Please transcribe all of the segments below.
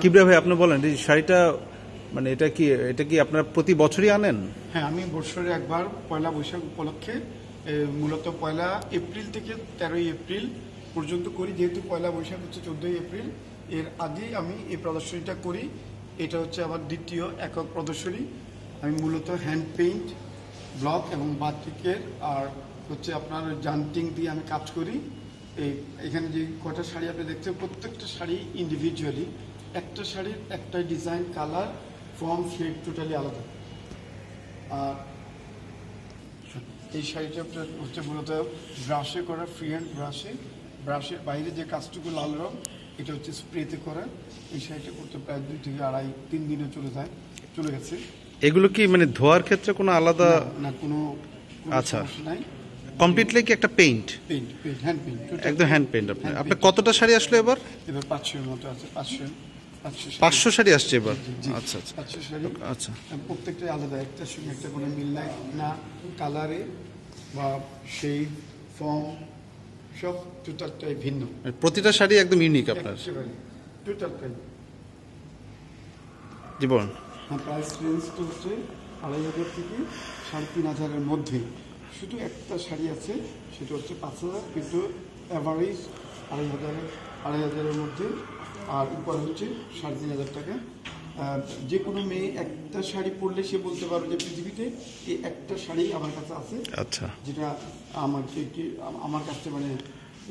কিবরিয়া ভাই, আপনি বলেন এই শাড়িটা মানে এটা কি আপনারা প্রতি বছরই আনেন? হ্যাঁ, আমি বছরে একবার পয়লা বৈশাখ উপলক্ষে মূলত পয়লা এপ্রিল থেকে 13ই এপ্রিল পর্যন্ত করি। যেহেতু পয়লা বৈশাখ হচ্ছে 14ই এপ্রিল, এর আগেই আমি এই প্রদর্শনীটা করি। এটা হচ্ছে আমার দ্বিতীয় একক প্রদর্শনী। আমি মূলত হ্যান্ড পেইন্ট, ব্লক এবং বাটিকের আর হচ্ছে আপনার জান্টিং দিয়ে আমি কাজ করি। এখানে যে কটা শাড়ি আপনি দেখছেন, প্রত্যেকটা শাড়ি ইন্ডিভিজুয়ালি, একটা শাড়ির একটা design, colour, form, shade totally আলাদা। আর এই শাড়িটা হচ্ছে মূলত ব্রাশে করা, ফ্রি হ্যান্ড ব্রাশের বাইরে যে কাজটুকু লাল রং, এটা হচ্ছে স্প্রেতে করা। এই শাড়িটা করতে প্রায় 2 থেকে 2.5-3 দিনে চলে গেছে। এগুলো কি মানে ধোয়ার ক্ষেত্রে কোনো আলাদা? না, কোনো আচ্ছা, সমস্যা নাই। কমপ্লিটলি কি একটা পেইন্ট? হ্যান্ড পেইন্ট, একদম হ্যান্ড পেইন্ট। আপনি কতটা শাড়ি আসলো এবার? 500-এর মতো আছে। 500 শাড়ি আসছে এবার? আচ্ছা আচ্ছা, 500 শাড়ি। আচ্ছা, প্রত্যেকটাই আলাদা, একটার সঙ্গে একটা কোনো মিল নাই, না কালারে বা সেই ফর্ম, সব টোটালটাই ভিন্ন। প্রতিটা শাড়ি একদম ইউনিক আপনার? টোটালটাই। জীবন প্রাইস রেঞ্জ তো হচ্ছে 2,500 থেকে 3,500-এর মধ্যে। শুধু একটা শাড়ি আছে, সেটা হচ্ছে 5,000, কিন্তু অ্যাভারেজ 2,500-এর মধ্যে। আর উপরে হচ্ছে 3,500 টাকা। যে কোনো মেয়ে একটা শাড়ি পরলে সে বলতে পারবে যে পৃথিবীতে এই একটা শাড়ি আমার কাছে আছে। আচ্ছা, যেটা আমার কাছে মানে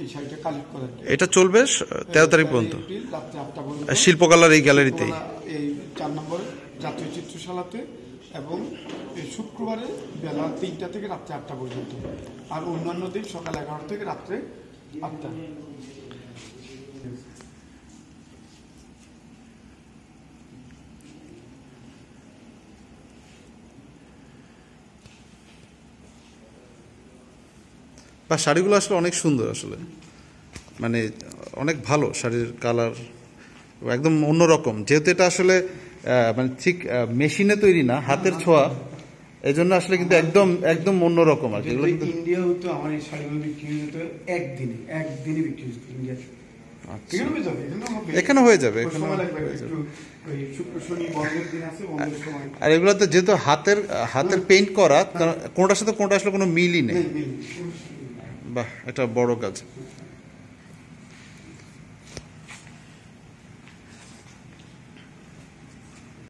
এই শাড়িটা কালেক্ট করার। এটা চলবে 13 তারিখ পর্যন্ত, রাত্রে 8টা পর্যন্ত, শিল্পকলার এই গ্যালারিতেই, এই 4 নম্বর জাতীয় চিত্রশালাতে, এবং শুক্রবারে বেলা 3টা থেকে রাত্রে 8টা পর্যন্ত। আর অন্যান্য দিন সকাল 11টা থেকে রাত্রে 8টা। বা শাড়িগুলো আসলে অনেক সুন্দর, আসলে মানে অনেক ভালো শাড়ির কালার, একদম অন্যরকম। যেহেতু এটা আসলে মানে ঠিক মেশিনে তৈরি না, হাতের ছোঁয়া, এই জন্য আসলে কিন্তু একদম একদম অন্যরকম আর কি। ইন্ডিয়া হতো আমার এই শাড়িগুলো বিক্রি হতো একদিনে বিক্রি হতো ইন্ডিয়াতে। এখানে হয়ে যাবে। আর এগুলোতে যেহেতু হাতের পেইন্ট করা, কোনটার সাথে কোনটা আসলে কোনো মিলই নেই। বাহ, এটা বড় কাজ।